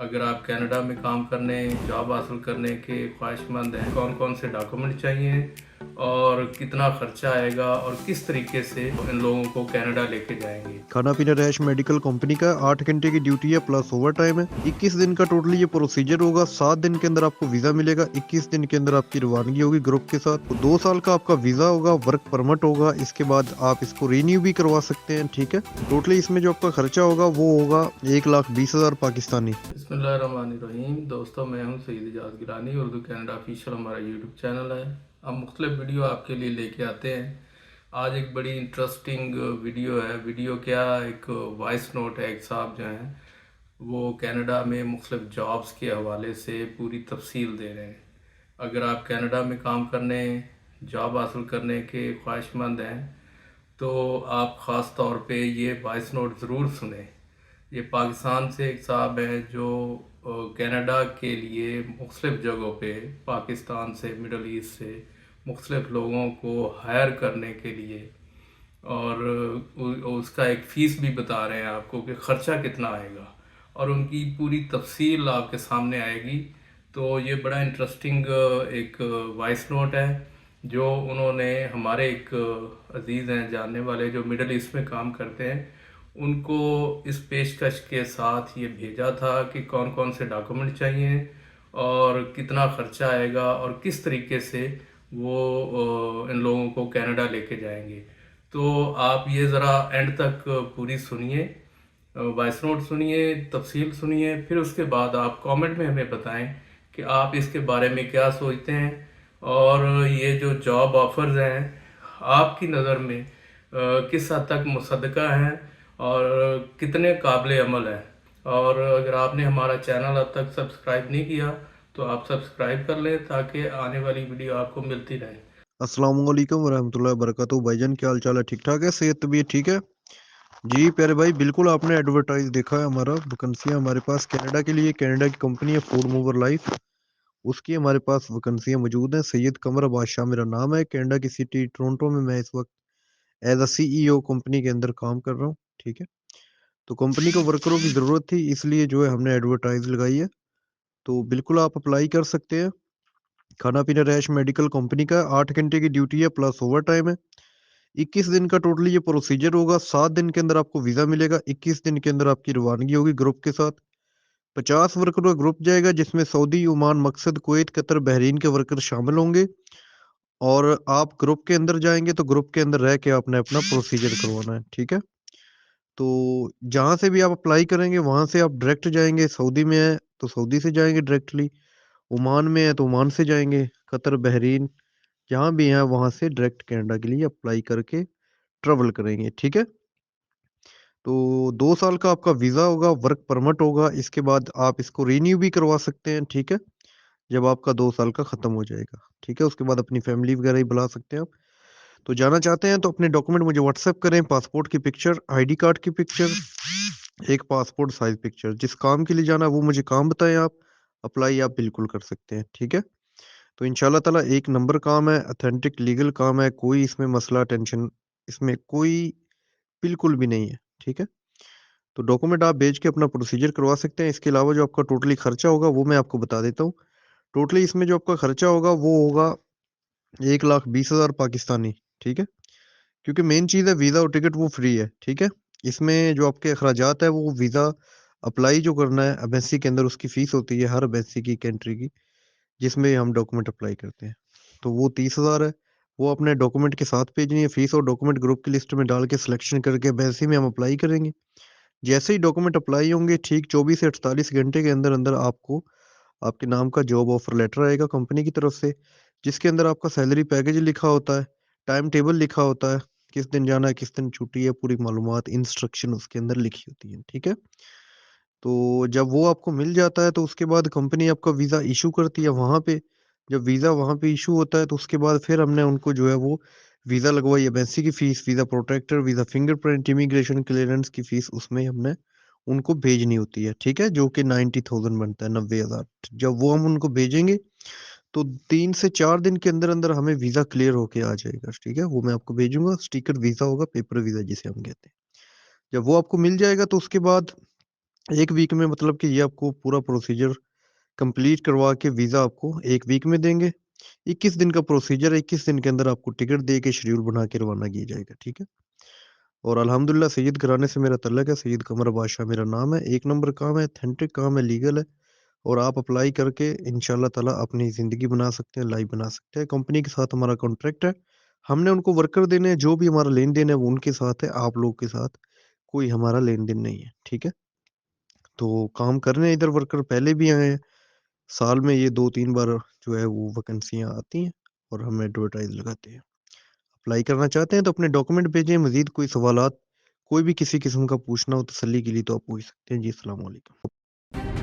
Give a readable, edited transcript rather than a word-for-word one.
अगर आप कनाडा में काम करने, जॉब हासिल करने के ख्वाहिशमंद हैं, कौन कौन से डॉक्यूमेंट चाहिए और कितना खर्चा आएगा और किस तरीके से इन लोगों को कनाडा लेके जाएंगे। खाना पीना रैश मेडिकल कंपनी का 8 घंटे की ड्यूटी है प्लस ओवर टाइम है। 21 दिन का टोटली ये प्रोसीजर होगा। 7 दिन के अंदर आपको वीजा मिलेगा। 21 दिन के अंदर आपकी रवानगी होगी ग्रुप के साथ। तो 2 साल का आपका वीजा होगा, वर्क परमिट होगा। इसके बाद आप इसको रिन्यू भी करवा सकते हैं। ठीक है, टोटली इसमें जो आपका खर्चा होगा वो होगा 1,20,000 पाकिस्तानी। बिस्मिल्लाहिर्रहमानिर्रहीम। दोस्तों, मैं हूं सईद इजाज़ गिलानी। उर्दू कनाडा ऑफिशियल हमारा यूट्यूब चैनल है। हम मुख्तलिफ वीडियो आपके लिए लेके आते हैं। आज एक बड़ी इंटरेस्टिंग वीडियो है। वीडियो क्या, एक वॉइस नोट है। एक साहब जो हैं वो कनाडा में मुख्तलिफ जॉब्स के हवाले से पूरी तफसील दे रहे हैं। अगर आप कनाडा में काम करने, जॉब हासिल करने के ख्वाहिशमंद हैं तो आप ख़ास तौर पे ये वॉइस नोट ज़रूर सुने। ये पाकिस्तान से एक साहब हैं जो कनाडा के लिए मुख्तलिफ़ जगहों पे, पाकिस्तान से, मिडल ईस्ट से मुख्तलिफ़ लोगों को हायर करने के लिए, और उसका एक फ़ीस भी बता रहे हैं आपको कि ख़र्चा कितना आएगा और उनकी पूरी तफसील आपके सामने आएगी। तो ये बड़ा इंटरेस्टिंग एक वॉइस नोट है जो उन्होंने हमारे एक अजीज़ हैं, जानने वाले, जो मिडल ईस्ट में काम करते हैं, उनको इस पेशकश के साथ ये भेजा था कि कौन कौन से डॉक्यूमेंट चाहिए और कितना ख़र्चा आएगा और किस तरीके से वो इन लोगों को कनाडा लेके जाएंगे। तो आप ये ज़रा एंड तक पूरी सुनिए, वॉइस नोट सुनिए, तफसील सुनिए। फिर उसके बाद आप कमेंट में हमें बताएं कि आप इसके बारे में क्या सोचते हैं और ये जो जॉब ऑफर्स हैं आपकी नज़र में किस हद तक मुसद्दका हैं और कितने काबिल अमल हैं। और अगर आपने हमारा चैनल अब तक सब्सक्राइब नहीं किया तो आप सब्सक्राइब कर लें ताकि आने वाली वीडियो आपको मिलती रहे। अस्सलाम वालेकुम वरहमतुल्लाहि वबरकातुहू। भाईजान क्या हाल चाल है? ठीक ठाक है? सेहत तबीयत ठीक है? जी प्यारे भाई, बिल्कुल आपने एडवर्टाइज देखा है। हमारा वैकेंसियाँ हमारे पास कनाडा के लिए, कनाडा की कंपनी है फूड मूवर लाइफ, उसकी हमारे पास वैकेंसियाँ मौजूद हैं। सैयद कमर बादशाह मेरा नाम है। कनाडा की सिटी टोरंटो में मैं इस वक्त एज अ सीईओ कंपनी के अंदर काम कर रहा हूँ। ठीक है, तो कंपनी को वर्करों की ज़रूरत थी, इसलिए जो है हमने एडवर्टाइज लगाई है। तो बिल्कुल आप अप्लाई कर सकते हैं। खाना पीना रैश मेडिकल कंपनी का 8 घंटे की ड्यूटी है प्लस ओवर टाइम है। 21 दिन का टोटली ये प्रोसीजर होगा। 7 दिन के अंदर आपको वीज़ा मिलेगा। 21 दिन के अंदर आपकी रवानगी होगी ग्रुप के साथ। 50 वर्करों का ग्रुप जाएगा जिसमें सऊदी, ओमान, मकसद, कुवैत, कतर, बहरीन के वर्कर शामिल होंगे। और आप ग्रुप के अंदर जाएँगे तो ग्रुप के अंदर रह के आपने अपना प्रोसीजर करवाना है। ठीक है? तो जहाँ से भी आप अप्लाई करेंगे वहाँ से आप डायरेक्ट जाएँगे। सऊदी में है तो सऊदी से जाएँगे डायरेक्टली, ओमान में है तो ओमान से जाएँगे, कतर, बहरीन जहाँ भी हैं वहाँ से डायरेक्ट कनाडा के लिए अप्लाई करके ट्रैवल करेंगे। ठीक है? तो 2 साल का आपका वीज़ा होगा, वर्क परमिट होगा। इसके बाद आप इसको रिन्यू भी करवा सकते हैं। ठीक है? जब आपका 2 साल का ख़त्म हो जाएगा। ठीक है? उसके बाद अपनी फैमिली वगैरह ही बुला सकते हैं आप। तो जाना चाहते हैं तो अपने डॉक्यूमेंट मुझे व्हाट्सएप करें। पासपोर्ट की पिक्चर, आईडी कार्ड की पिक्चर, एक पासपोर्ट साइज़ पिक्चर। जिस काम के लिए जाना है वो मुझे काम बताएँ आप। अप्लाई आप बिल्कुल कर सकते हैं। ठीक है? तो इंशाल्लाह ताला एक नंबर काम है, ऑथेंटिक लीगल काम है। कोई इसमें मसला, टेंशन इसमें कोई बिल्कुल भी नहीं है। ठीक है? तो डॉक्यूमेंट आप भेज के अपना प्रोसीजर करवा सकते हैं। इसके अलावा जो आपका टोटली खर्चा होगा वो मैं आपको बता देता हूँ। टोटली इसमें जो आपका खर्चा होगा वो होगा 1,20,000 पाकिस्तानी। ठीक है? क्योंकि मेन चीज़ है वीज़ा और टिकट वो फ्री है। ठीक है? इसमें जो आपके अखराजात है वो वीज़ा अप्लाई जो करना है एम्बेसी के अंदर उसकी फ़ीस होती है हर एम्बेसी की कंट्री की, जिसमें हम डॉक्यूमेंट अप्लाई करते हैं। तो वो 30,000 है। वो अपने डॉक्यूमेंट के साथ भेजनी है। फ़ीस और डॉक्यूमेंट ग्रुप की लिस्ट में डाल के सिलेक्शन करके एम्बेसी में हम अप्लाई करेंगे। जैसे ही डॉक्यूमेंट अप्लाई होंगे ठीक 24 से 48 घंटे के अंदर-अंदर आपको आपके नाम का जॉब ऑफर लेटर आएगा कंपनी की तरफ से, जिसके अंदर आपका सैलरी पैकेज लिखा होता है, टाइम टेबल लिखा होता है, किस दिन जाना है, किस दिन छुट्टी है, पूरी मालूमात, इंस्ट्रक्शन उसके अंदर लिखी होती है। ठीक है? तो जब वो आपको मिल जाता है तो उसके बाद कंपनी आपका वीज़ा इश्यू करती है वहाँ पे। जब वीज़ा वहाँ पे इश्यू होता है तो उसके बाद फिर हमने उनको जो है वो वीज़ा लगवाई, एम्बेसी की fees, visa protector, visa fingerprint, immigration clearance की फ़ीस उसमें हमने उनको भेजनी होती है। ठीक है? जो कि 90,000 बनता है, 90,000। जब वो हम उनको भेजेंगे तो 3 से 4 दिन के अंदर-अंदर हमें वीज़ा क्लियर होके आ जाएगा। ठीक है? वो मैं आपको भेजूँगा। स्टिकर वीज़ा होगा, पेपर वीज़ा जिसे हम कहते हैं। जब वो आपको मिल जाएगा तो उसके बाद 1 वीक में मतलब कि ये आपको पूरा प्रोसीजर कंप्लीट करवा के वीज़ा आपको 1 वीक में देंगे। 21 दिन का प्रोसीजर है, 21 दिन के अंदर आपको टिकट दे के शेड्यूल बना के रवाना किया जाएगा, ठीक है? और अल्हम्दुलिल्लाह सैयद घराने से मेरा तल्लक है, सैयद कमर बादशाह मेरा नाम है, 1 नंबर काम है, ऑथेंटिक काम है, लीगल है और आप अप्लाई करके इंशाअल्लाह ताला अपनी ज़िंदगी बना सकते हैं, लाइफ़ बना सकते हैं। कंपनी के साथ हमारा कॉन्ट्रैक्ट है, हमने उनको वर्कर देने हैं, जो भी हमारा लेन-देन है वो उनके साथ है, आप लोगों के साथ कोई हमारा लेन-देन नहीं है, ठीक है? तो काम करने इधर वर्कर पहले भी आए हैं, साल में ये 2-3 बार जो है वो वैकेंसियाँ आती हैं और हम एडवर्टाइज़ लगाते हैं। अप्लाई करना चाहते हैं तो अपने डॉक्यूमेंट भेजें, मज़ीद कोई सवालात कोई भी किसी किस्म का पूछना हो तसल्ली के लिए तो आप पूछ सकते हैं। जी, अस्सलाम वालेकुम।